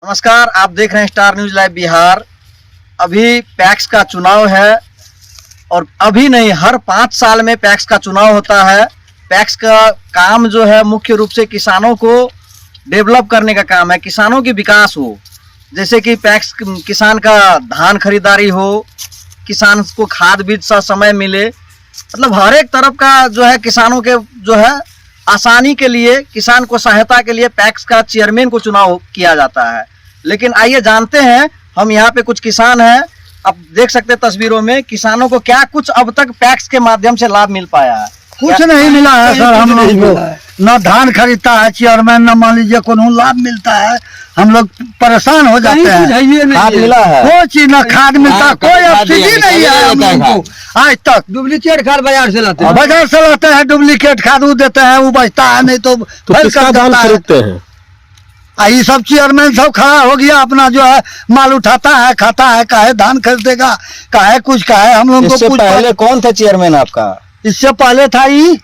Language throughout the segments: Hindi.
नमस्कार, आप देख रहे हैं स्टार न्यूज लाइव बिहार। अभी पैक्स का चुनाव है और अभी नहीं, हर 5 साल में पैक्स का चुनाव होता है। पैक्स का काम जो है मुख्य रूप से किसानों को डेवलप करने का काम है, किसानों की विकास हो। जैसे कि पैक्स किसान का धान खरीदारी हो, किसान को खाद बीज सा समय मिले, मतलब हर एक तरफ का जो है किसानों के जो है आसानी के लिए, किसान को सहायता के लिए पैक्स का चेयरमैन को चुनाव किया जाता है। लेकिन आइए जानते हैं, हम यहाँ पे कुछ किसान हैं, आप देख सकते हैं तस्वीरों में, किसानों को क्या कुछ अब तक पैक्स के माध्यम से लाभ मिल पाया है। कुछ नहीं मिला है सर, हम लोग को न धान खरीदता है चेयरमैन, न मान लीजिए कोनो लाभ मिलता है। हम लोग परेशान हो जाते हैं। खाद मिला है? कोई चीज न खाद मिलता, कोई सब्सिडी नहीं है हम लोग को आज तक। डुप्लीकेट खाद बाजार से लाते हैं, बाजार से लाते हैं, डुप्लीकेट खाद वो देते हैं, वो बचता है नहीं तो किसका धान खरीदते हैं? ये सब चेयरमैन सब खड़ा हो गया, अपना जो है माल उठाता है, खाता है, काहे धान खरीदेगा, काहे कुछ, काहे हम लोग इससे को कुछ। पहले कौन था चेयरमैन आपका? इससे पहले था ये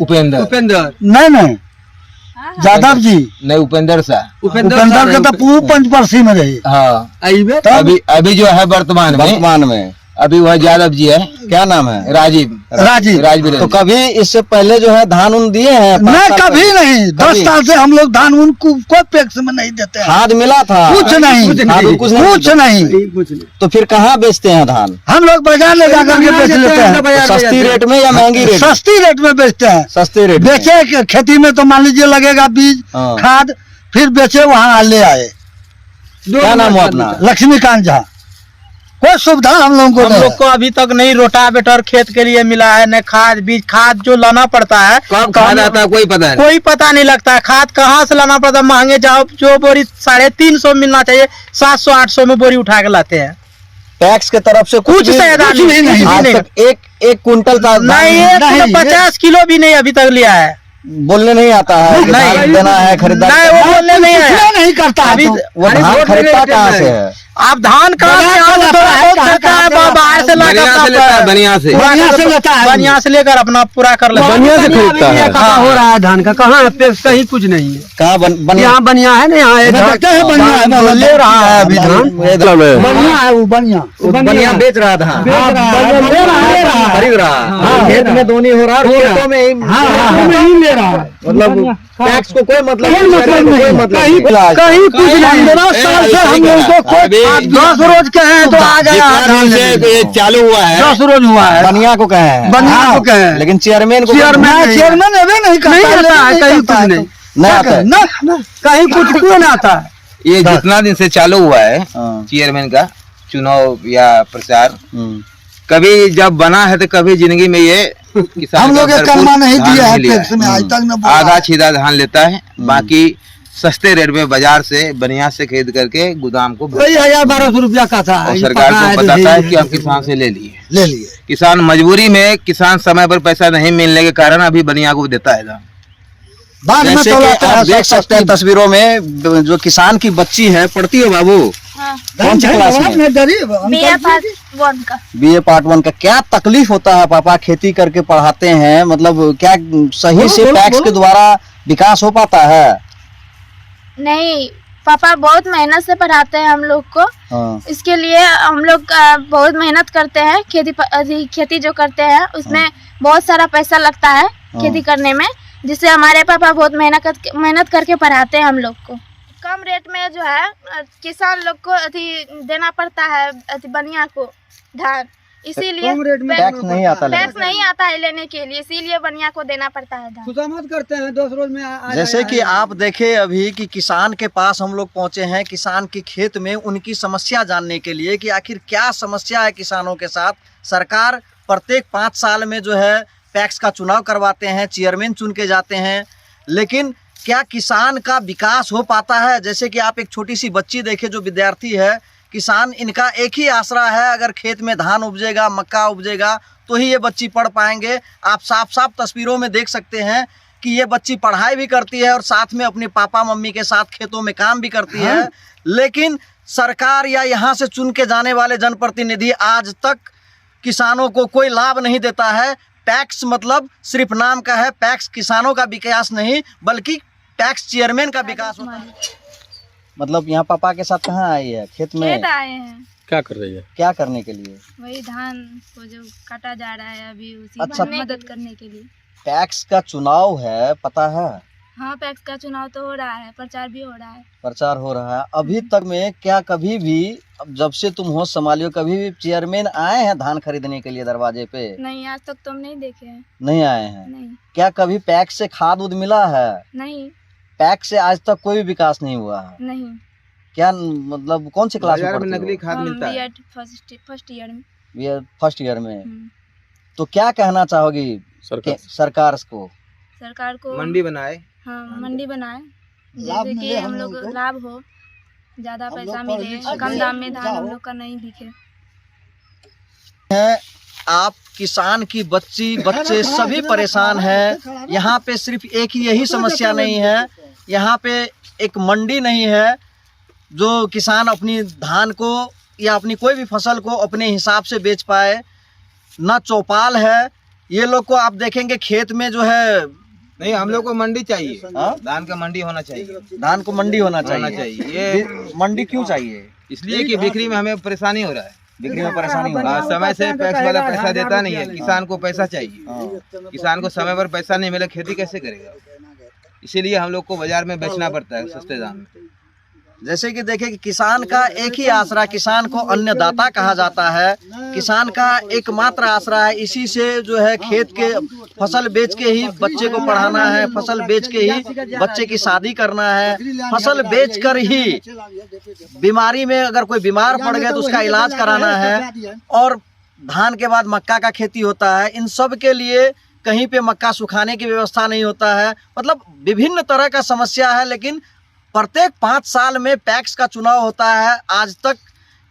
उपेंद्र नहीं यादव जी, नहीं उपेंद्र शाह। उपेंद्र के तो पूर्व पंचवर्षीय में रही। हाँ, आइबे अभी जो है वर्तमान में अभी वह यादव जी है। क्या नाम है? राजीव तो कभी इससे पहले जो है धान उन दिए हैं? 5 नहीं, साल कभी पहले? नहीं। 10 साल से हम लोग धान उनको कोई पैक्स में नहीं देते हैं। खाद मिला था? कुछ नहीं, कुछ नहीं। तो फिर कहाँ बेचते हैं धान? हम लोग बाजार ले जाकर के बेच लेते हैं। सस्ती रेट में या महंगी रेट? सस्ती रेट में बेचते हैं। सस्ते रेट में। बेचे खेती में तो मान लीजिए लगेगा बीज हाँ। खाद, फिर बेचे वहाँ ले आए। क्या नाम हो अपना? लक्ष्मीकांत झा। कोई सुविधा हम लोगों को हम लोग को अभी तक नहीं रोटावेटर खेत के लिए मिला है, न खाद बीज। खाद जो लाना पड़ता है, कब खाद आता है कोई पता नहीं लगता है। खाद कहाँ से लाना पड़ता है, महंगे जाओ, जो बोरी 350 मिलना चाहिए 700-800 में बोरी उठा के लाते हैं। पैक्स के तरफ से कुछ सहायता नहीं। आज तक एक कुंटल का नहीं, 50 किलो भी नहीं अभी तक लिया है। बोलने नहीं आता है कि नहीं। धान देना है, खरीदारी नहीं, वो बोलने नहीं है। नहीं करता है अभी तो। वो धान खरीदता कहाँ से है? आप धान कहाँ से बाजार से थोड़ा लेता है, बहुत खरीदता है, बाहर से लाकर बनिया से बढ़िया से लेता है। बनिया से लेकर अपना पूरा कर लेता है। बनिया से खरीदता है। कहाँ हो रहा है धान का, कहाँ है पैक्स? कहीं कुछ नहीं है। कहाँ यहाँ बनिया है ना, यहाँ देखते हैं बनिया है, ले रहा है अभी धान। बढ़िया है वो, बढ़िया बनिया बेच रहा था, खरीद रहा। खेत में दोनी हो रहा है, खेतों में ही ले रहा है। मतलब टैक्स को कोई मतलब कहीं कुछ नहीं। 10 साल से हम लोग को कोई 10 रोज के हैं तो आ गया ये चालू हुआ है। 10 रोज हुआ है। बनिया को कहे हैं, बनिया को कहे, लेकिन चेयरमैन को चेयरमैन अबे नहीं आता है, कहीं कुछ नहीं नहीं आता है। ना कहीं कुछ क्यों नहीं आता है। ये जितना दिन से चालू हुआ है हाँ। चेयरमैन का चुनाव या प्रचार, हम्म। कभी जब बना है तो कभी जिंदगी में ये किसान हम लोग का एक कलमा नहीं धान दिया है लिया टैक्स में आज तक न। आधा छीदा धान लेता है, बाकी सस्ते रेट में बाजार से बनिया से खरीद करके गोदाम को वही 1000-1200 रुपया का था। और सरकार को बताता है कि हम किसान से ले लिए। किसान मजबूरी में, किसान समय पर पैसा नहीं मिलने के कारण अभी बनिया को देता है धान। बाद में जैसे तो कि आप देख सकते हैं तस्वीरों में, जो किसान की बच्ची है, पढ़ती है बाबू, कौन सी क्लास में? BA पार्ट 1 का। क्या तकलीफ होता है पापा, खेती करके पढ़ाते हैं, मतलब क्या सही से पैक्स के द्वारा विकास हो पाता है? नहीं, पापा बहुत मेहनत से पढ़ाते हैं हम लोग को। हाँ। इसके लिए हम लोग बहुत मेहनत करते हैं। खेती जो करते हैं उसमें बहुत सारा पैसा लगता है खेती करने में, जिससे हमारे पापा बहुत मेहनत करके पढ़ाते हैं हम लोग को। कम रेट में जो है किसान लोग को देना पड़ता है, बनिया को धान, इसीलिए टैक्स नहीं आता है लेने के लिए, इसीलिए बनिया को देना पड़ता है धान। खुशामद करते हैं 10 रोज में। जैसे कि आप देखे अभी कि किसान के पास हम लोग पहुंचे हैं, किसान के खेत में उनकी समस्या जानने के लिए कि आखिर क्या समस्या है किसानों के साथ। सरकार प्रत्येक 5 साल में जो है पैक्स का चुनाव करवाते हैं, चेयरमैन चुन के जाते हैं, लेकिन क्या किसान का विकास हो पाता है? जैसे कि आप एक छोटी सी बच्ची देखे जो विद्यार्थी है, किसान इनका एक ही आसरा है, अगर खेत में धान उपजेगा, मक्का उपजेगा तो ही ये बच्ची पढ़ पाएंगे। आप साफ साफ तस्वीरों में देख सकते हैं कि ये बच्ची पढ़ाई भी करती है और साथ में अपने पापा मम्मी के साथ खेतों में काम भी करती है। लेकिन सरकार या यहाँ से चुन के जाने वाले जनप्रतिनिधि आज तक किसानों को कोई लाभ नहीं देता है। पैक्स मतलब सिर्फ नाम का है, पैक्स किसानों का विकास नहीं बल्कि पैक्स चेयरमैन का विकास होता है। मतलब यहाँ पापा के साथ कहाँ आई है? खेत में खेत आए हैं, क्या कर रही है? क्या करने के लिए? वही धान को जो काटा जा रहा है अभी उसी अच्छा। में मदद करने के लिए। पैक्स का चुनाव है, पता है? हाँ, पैक्स का चुनाव तो हो रहा है, प्रचार भी हो रहा है। प्रचार हो रहा है। अभी तक में क्या कभी भी, अब जब से तुम होश संभाली हो, कभी भी चेयरमैन आए हैं धान खरीदने के लिए दरवाजे पे? नहीं, आज तक तो हम नहीं देखे हैं। नहीं आए हैं। नहीं क्या कभी पैक्स से खाद उद मिला है? नहीं पैक्स से आज तक कोई भी विकास नहीं हुआ है। नहीं। क्या मतलब कौन से क्लास में बाजार में पढ़ते नकली हो? खाद हम मिलता है। B.Ed फर्स्ट ईयर में। ये फर्स्ट ईयर में। हम्म। तो क्या कहना चाहोगी सरकार को? सरकार को मंडी बनाए, हाँ मंडी बनाए, लाभ जैसे कि मिले हम हम लोग लोग को। लाभ हो, ज्यादा हम पैसा लोग मिले, पढ़ लिख कम के दाम में धान हम जाओ। लोग का नहीं दिखे। आप किसान की बच्चे सभी परेशान हैं। यहाँ पे सिर्फ एक ही यही समस्या नहीं है, यहाँ पे एक मंडी नहीं है जो किसान अपनी धान को या अपनी कोई भी फसल को अपने हिसाब से बेच पाए। न चौपाल है। ये लोग को आप देखेंगे खेत में जो है, नहीं हम लोग को मंडी चाहिए। हाँ? धान का मंडी होना चाहिए, धान को मंडी होना होना चाहिए। चाहिए। ये मंडी क्यों चाहिए? इसलिए कि बिक्री में हमें परेशानी हो रहा है। बिक्री में परेशानी हो रही है। समय से पैक्स वाला पैसा देता नहीं है, किसान को पैसा चाहिए। हाँ। किसान को समय पर पैसा नहीं मिले, खेती कैसे करेगा? इसीलिए हम लोग को बाजार में बेचना पड़ता है सस्ते दाम में। जैसे कि देखिए कि किसान का एक ही आसरा, किसान को अन्नदाता कहा जाता है। किसान का एकमात्र आसरा है, इसी से जो है खेत के फसल बेच के ही बच्चे को पढ़ाना है, फसल बेच के ही बच्चे की शादी करना है, फसल बेच कर ही बीमारी में अगर कोई बीमार पड़ गया तो उसका इलाज कराना है। और धान के बाद मक्का का खेती होता है। इन सब के लिए कहीं पे मक्का सुखाने की व्यवस्था नहीं होता है। मतलब विभिन्न तरह का समस्या है, लेकिन प्रत्येक 5 साल में पैक्स का चुनाव होता है। आज तक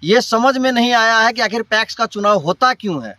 ये समझ में नहीं आया है कि आखिर पैक्स का चुनाव होता क्यों है।